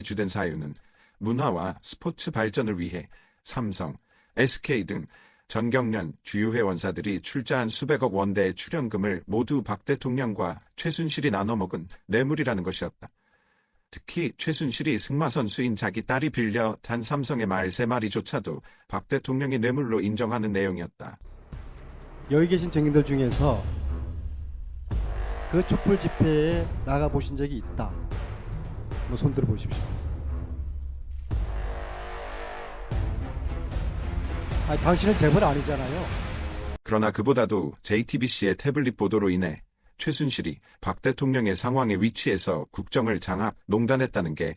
주된 사유는 문화와 스포츠 발전을 위해 삼성, SK 등 전경련 주요 회원사들이 출자한 수백억 원대의 출연금을 모두 박 대통령과 최순실이 나눠 먹은 뇌물이라는 것이었다. 특히 최순실이 승마 선수인 자기 딸이 빌려 단 삼성의 말 3마리조차도 박 대통령이 뇌물로 인정하는 내용이었다. 여기 계신 증인들 중에서 그 촛불 집회에 나가 보신 적이 있다. 손 들어 보십시오. 아니, 당신은 재벌 아니잖아요. 그러나 그보다도 JTBC의 태블릿 보도로 인해 최순실이 박 대통령의 상황에 위치해서 국정을 장악, 농단했다는 게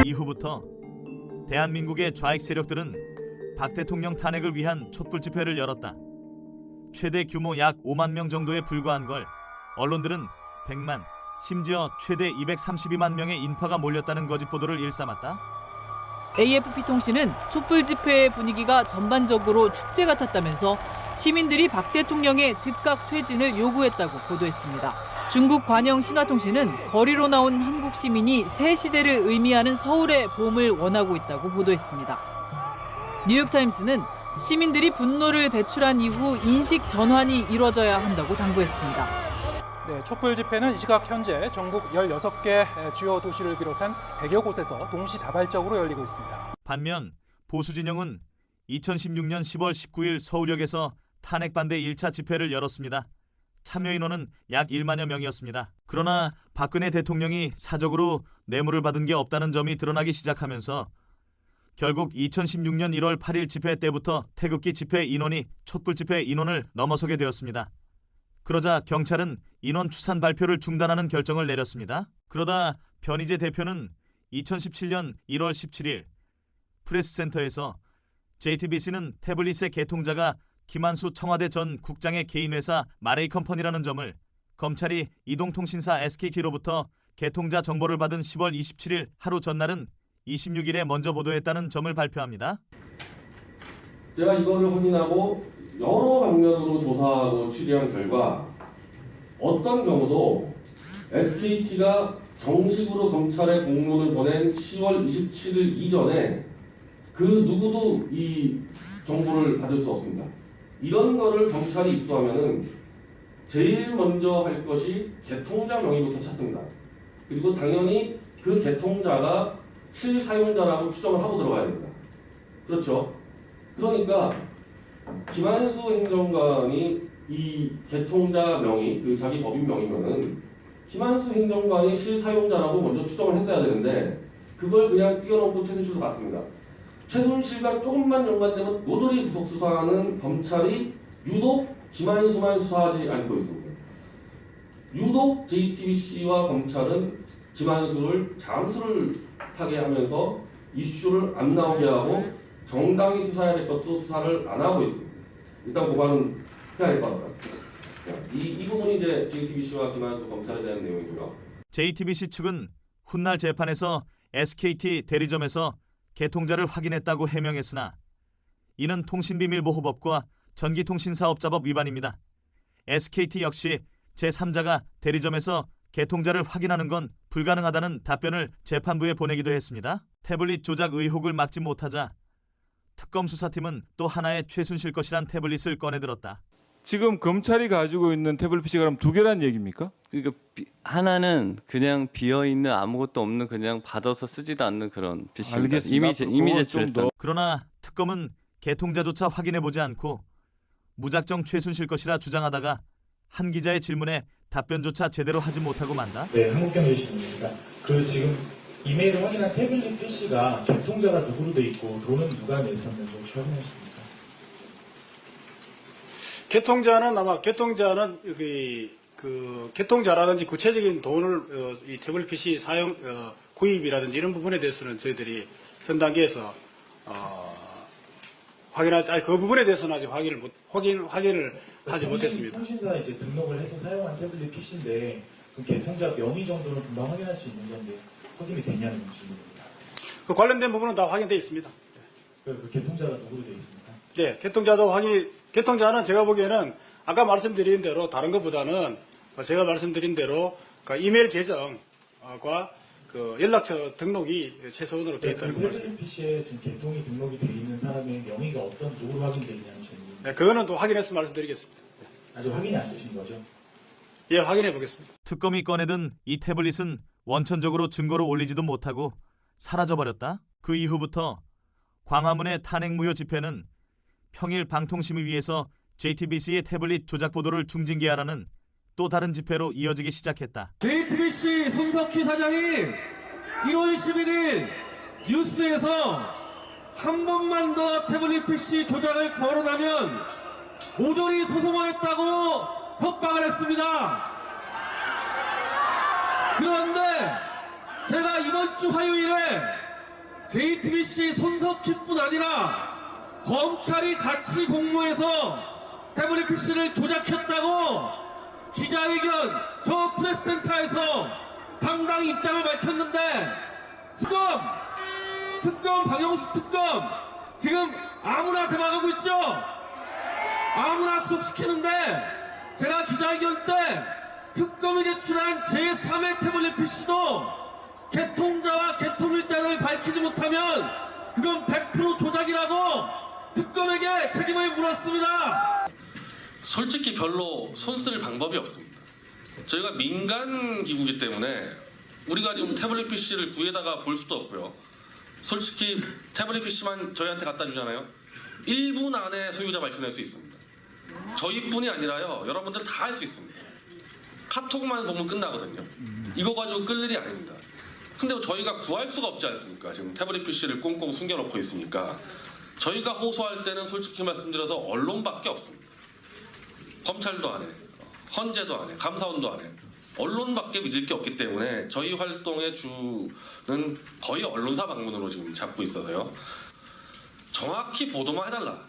이후부터 대한민국의 좌익 세력들은 박 대통령 탄핵을 위한 촛불 집회를 열었다. 최대 규모 약 5만 명 정도에 불과한 걸 언론들은 100만, 심지어 최대 232만 명의 인파가 몰렸다는 거짓 보도를 일삼았다. AFP통신은 촛불 집회의 분위기가 전반적으로 축제 같았다면서 시민들이 박 대통령의 즉각 퇴진을 요구했다고 보도했습니다. 중국 관영 신화통신은 거리로 나온 한국 시민이 새 시대를 의미하는 서울의 봄을 원하고 있다고 보도했습니다. 뉴욕타임스는 시민들이 분노를 배출한 이후 인식 전환이 이뤄져야 한다고 당부했습니다. 네, 촛불 집회는 이 시각 현재 전국 16개 주요 도시를 비롯한 100여 곳에서 동시다발적으로 열리고 있습니다. 반면 보수 진영은 2016년 10월 19일 서울역에서 탄핵 반대 1차 집회를 열었습니다. 참여 인원은 약 1만여 명이었습니다. 그러나 박근혜 대통령이 사적으로 뇌물을 받은 게 없다는 점이 드러나기 시작하면서 결국 2016년 1월 8일 집회 때부터 태극기 집회 인원이 촛불 집회 인원을 넘어서게 되었습니다. 그러자 경찰은 인원 추산 발표를 중단하는 결정을 내렸습니다. 그러다 변희재 대표는 2017년 1월 17일 프레스센터에서 JTBC는 태블릿의 개통자가 김한수 청와대 전 국장의 개인회사 마레이컴퍼니라는 점을 검찰이 이동통신사 SKT로부터 개통자 정보를 받은 10월 27일 하루 전날은 26일에 먼저 보도했다는 점을 발표합니다. 제가 이거를 확인하고 여러 방면으로 조사하고 취재한 결과 어떤 경우도 SKT가 정식으로 검찰에 공문을 보낸 10월 27일 이전에 그 누구도 이 정보를 받을 수 없습니다. 이런 거를 경찰이 입수하면은 제일 먼저 할 것이 개통자 명의부터 찾습니다. 그리고 당연히 그 개통자가 실사용자라고 추정을 하고 들어가야 됩니다. 그렇죠? 그러니까 김한수 행정관이 이 개통자 명의, 그 자기 법인 명의면은 김한수 행정관이 실사용자라고 먼저 추정을 했어야 되는데 그걸 그냥 띄워놓고 최순실로 갔습니다. 최순실과 조금만 연관되면 모조리 구속 수사하는 검찰이 유독 김한수만 수사하지 않고 있습니다. 유독 JTBC와 검찰은 김한수를 잠수를 타게 하면서 이슈를 안 나오게 하고 정당이 수사해야 될 것도 수사를 안 하고 있습니다. 일단 고발은 해야 될 것 같습니다. 이 부분이 이제 JTBC와 김한수 검찰에 대한 내용이고요. JTBC 측은 훗날 재판에서 SKT 대리점에서 개통자를 확인했다고 해명했으나 이는 통신비밀보호법과 전기통신사업자법 위반입니다. SKT 역시 제3자가 대리점에서 개통자를 확인하는 건 불가능하다는 답변을 재판부에 보내기도 했습니다. 태블릿 조작 의혹을 막지 못하자 특검 수사팀은 또 하나의 최순실 것이란 태블릿을 꺼내들었다. 지금 검찰이 가지고 있는 태블릿 PC가 그럼 두 개란 얘기입니까? 그러니까 하나는 그냥 비어 있는 아무것도 없는 그냥 받아서 쓰지도 않는 그런 PC입니다. 알겠습니다. 이미 제출했다. 그러나 특검은 개통자조차 확인해보지 않고 무작정 최순실 것이라 주장하다가 한 기자의 질문에 답변조차 제대로 하지 못하고 만다. 네, 한국경제신문입니다. 그 지금 이메일을 확인한 태블릿 PC가 개통자가 누구로 돼 있고 돈은 누가 냈었는지 혹시 확인하셨습니까? 개통자는 아마 개통자라든지 구체적인 돈을 이 태블릿 PC 사용 구입이라든지 이런 부분에 대해서는 저희들이 현 단계에서 그 부분에 대해서는 아직 확인을 하지 못했습니다. 통신사에 이제 등록을 해서 사용한 태블릿 PC인데 그 개통자 명의 정도는 금방 확인할 수 있는 건데 확인이 되냐는 질문입니다. 그 관련된 부분은 다 확인되어 있습니다. 그 개통자가 누구로 되어 있습니까? 네, 개통자는 제가 보기에는 아까 말씀드린 대로 다른 것보다는 제가 말씀드린 대로 그 이메일 계정과 그 연락처 등록이 최소한으로 되어 있다는 거 말씀입니다. 태블릿 PC에 지금 개통이 등록이 되어 있는 사람의 명의가 어떤 누구로 확인되어 있냐는 질문입니다. 네, 그거는 또 확인해서 말씀드리겠습니다. 아직 확인이 안 되신 거죠? 예, 확인해 보겠습니다. 특검이 꺼내든 이 태블릿은 원천적으로 증거로 올리지도 못하고 사라져버렸다. 그 이후부터 광화문의 탄핵무효 집회는 평일 방통심의위에서 JTBC의 태블릿 조작 보도를 중징계하라는 또 다른 집회로 이어지기 시작했다. JTBC 손석희 사장이 1월 11일 뉴스에서 한 번만 더 태블릿 PC 조작을 거론하면 모조리 소송하겠다고 협박을 했습니다. 그런데 제가 이번 주 화요일에 JTBC 손석희뿐 아니라 검찰이 같이 공모해서 태블릿 PC를 조작했다고 기자회견 저 프레스센터에서 당당히 입장을 밝혔는데 특검 박영수 특검 지금 아무나 잡아가고 있죠. 아무나 구속시키는데 제가 기자회견 때 특검이 제출한 제3의 태블릿 PC도 개통자와 개통일자를 밝히지 못하면 그건 100% 조작이라고 특검에게 책임을 물었습니다. 솔직히 별로 손쓸 방법이 없습니다. 저희가 민간 기구이기 때문에 우리가 지금 태블릿 PC를 구해다가 볼 수도 없고요. 솔직히 태블릿 PC만 저희한테 갖다 주잖아요. 1분 안에 소유자 밝혀낼 수 있습니다. 저희뿐이 아니라요. 여러분들 다 할 수 있습니다. 카톡만 보면 끝나거든요. 이거 가지고 끌 일이 아닙니다. 근데 저희가 구할 수가 없지 않습니까? 지금 태블릿 PC를 꽁꽁 숨겨놓고 있으니까 저희가 호소할 때는 솔직히 말씀드려서 언론밖에 없습니다. 검찰도 안 해, 헌재도 안 해, 감사원도 안 해. 언론밖에 믿을 게 없기 때문에 저희 활동의 주는 거의 언론사 방문으로 지금 잡고 있어서요. 정확히 보도만 해달라.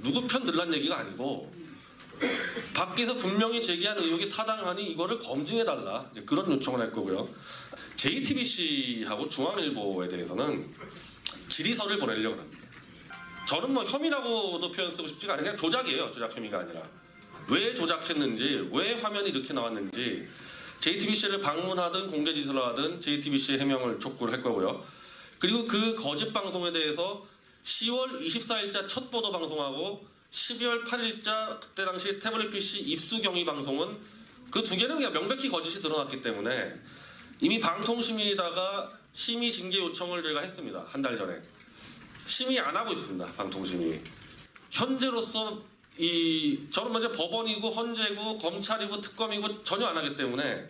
누구 편 들란 얘기가 아니고 밖에서 분명히 제기한 의혹이 타당하니 이거를 검증해달라. 이제 그런 요청을 할 거고요. JTBC하고 중앙일보에 대해서는 질의서를 보내려고 합니다. 저는 뭐 혐의라고도 표현 쓰고 싶지가 않아요. 그냥 조작이에요. 조작 혐의가 아니라. 왜 조작했는지, 왜 화면이 이렇게 나왔는지 JTBC를 방문하든 공개 지시를 하든 JTBC의 해명을 촉구를 할 거고요. 그리고 그 거짓 방송에 대해서 10월 24일자 첫 보도 방송하고 12월 8일자 그때 당시 태블릿 PC 입수 경위 방송은 그 두 개는 그냥 명백히 거짓이 드러났기 때문에 이미 방통심의에다가 심의 징계 요청을 저희가 했습니다. 한 달 전에. 심의 안 하고 있습니다. 방통심의. 현재로서 저는 먼저 법원이고 헌재고 검찰이고 특검이고 전혀 안 하기 때문에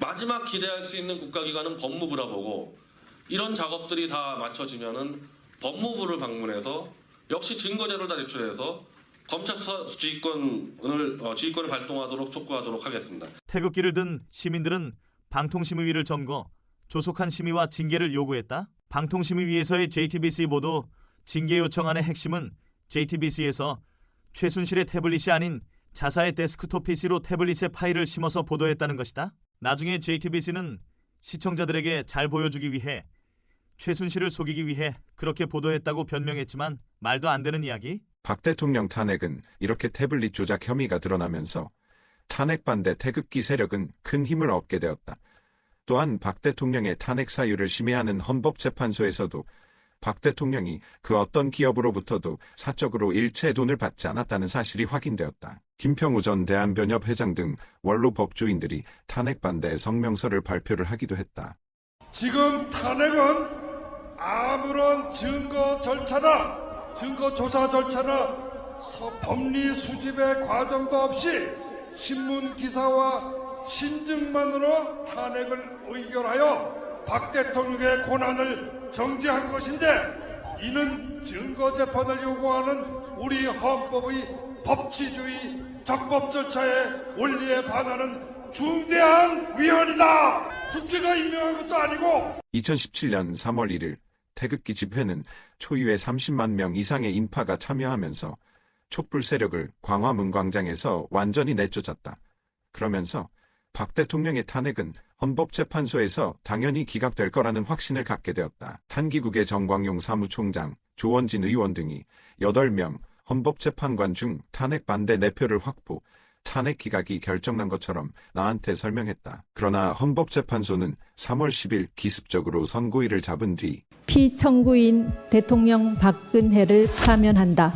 마지막 기대할 수 있는 국가기관은 법무부라 보고 이런 작업들이 다 맞춰지면은 법무부를 방문해서 역시 증거자료를 다 제출해서 검찰 수사 지휘권을 발동하도록 촉구하도록 하겠습니다. 태극기를 든 시민들은 방통심의위를 점거, 조속한 심의와 징계를 요구했다. 방통심의위에서의 JTBC 보도 징계 요청안의 핵심은 JTBC에서 최순실의 태블릿이 아닌 자사의 데스크톱 PC로 태블릿에 파일을 심어서 보도했다는 것이다. 나중에 JTBC는 시청자들에게 잘 보여주기 위해 최순실을 속이기 위해 그렇게 보도했다고 변명했지만 말도 안 되는 이야기? 박 대통령 탄핵은 이렇게 태블릿 조작 혐의가 드러나면서 탄핵 반대 태극기 세력은 큰 힘을 얻게 되었다. 또한 박 대통령의 탄핵 사유를 심의하는 헌법재판소에서도 박 대통령이 그 어떤 기업으로부터도 사적으로 일체 돈을 받지 않았다는 사실이 확인되었다. 김평우 전 대한변협 회장 등 원로 법조인들이 탄핵 반대 성명서를 발표를 하기도 했다. 지금 탄핵은 아무런 증거 절차나 증거 조사 절차나 법리 수집의 과정도 없이 신문 기사와 신증만으로 탄핵을 의결하여 박 대통령의 권한을 정지한 것인데, 이는 증거 재판을 요구하는 우리 헌법의 법치주의 적법 절차의 원리에 반하는 중대한 위헌이다. 국회가 임명한 것도 아니고. 2017년 3월 1일 태극기 집회는 초유의 30만 명 이상의 인파가 참여하면서 촛불 세력을 광화문 광장에서 완전히 내쫓았다. 그러면서 박 대통령의 탄핵은 헌법재판소에서 당연히 기각될 거라는 확신을 갖게 되었다. 탄기국의 정광용 사무총장, 조원진 의원 등이 8명 헌법재판관 중 탄핵 반대 내표를 확보, 탄핵 기각이 결정난 것처럼 나한테 설명했다. 그러나 헌법재판소는 3월 10일 기습적으로 선고일을 잡은 뒤 피청구인 대통령 박근혜를 파면한다.